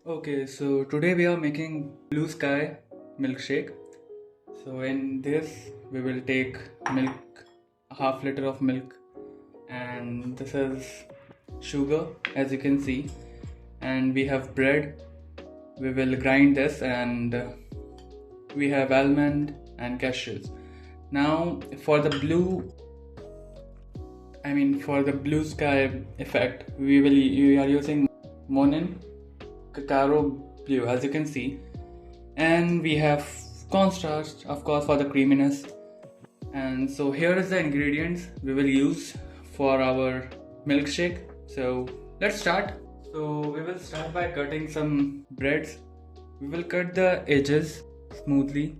Okay, so today we are making blue sky milkshake. So in this we will take milk, a half liter of milk, and this is sugar as you can see, and we have bread. We will grind this, and we have almond and cashews. Now for the blue sky effect, we are using Monin cacao blue as you can see, and we have cornstarch of course for the creaminess. And so here is the ingredients we will use for our milkshake. So let's start. So we will start by cutting some breads. We will cut the edges smoothly.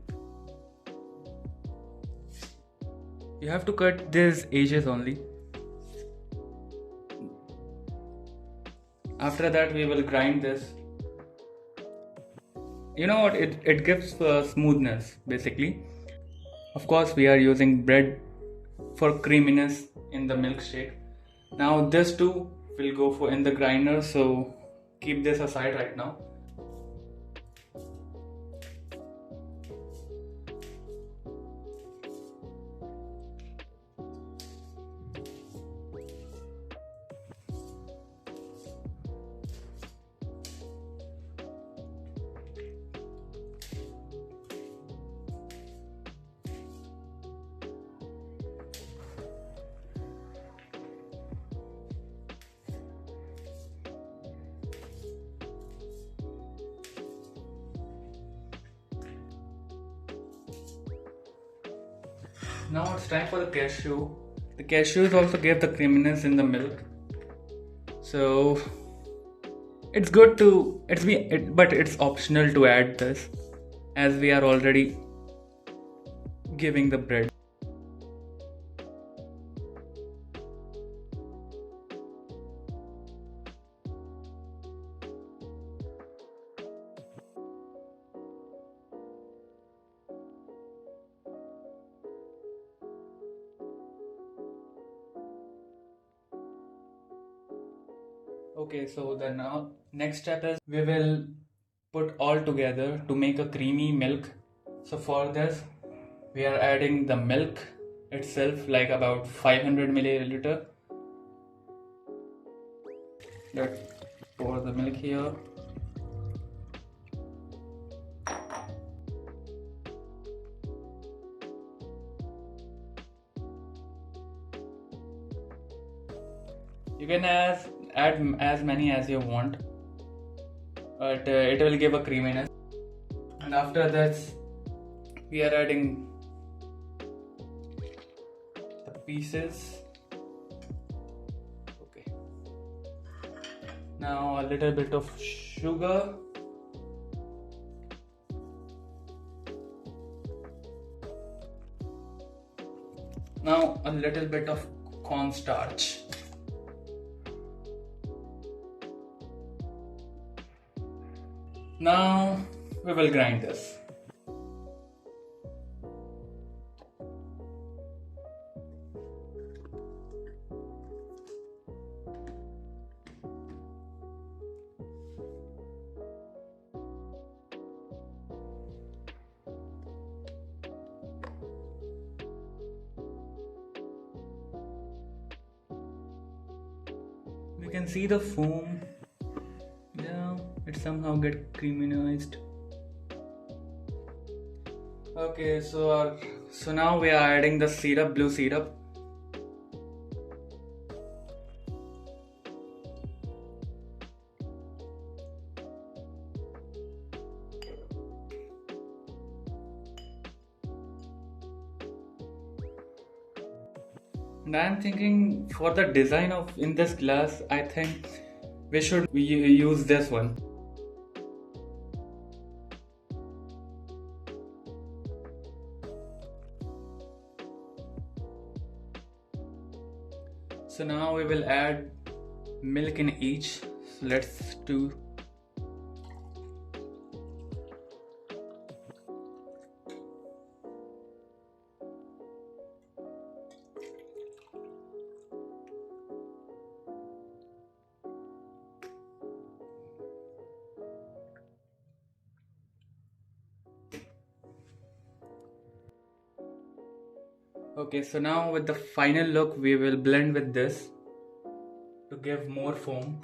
You have to cut these edges only. After that we will grind this. You know what, it gives smoothness basically. Of course we are using bread for creaminess in the milkshake. Now this too will go for in the grinder, so keep this aside right now. Now it's time for the cashew. The cashews also give the creaminess in the milk. So it's good to but it's optional to add this as we are already giving the bread. Okay, so the now next step is we will put all together to make a creamy milk. So for this we are adding the milk itself, like about 500 milliliter. Let's pour the milk here. You can add as many as you want, but it will give a creaminess. And after that we are adding the pieces. Okay, now a little bit of sugar, now a little bit of cornstarch. Now we will grind this. We can see the foam. Yeah, it somehow get creaminized. Okay, so now we are adding the syrup, blue syrup. And I am thinking for the design of in this glass, I think we should use this one. So now we will add milk in each. So let's do. Okay, so now with the final look, we will blend with this to give more foam.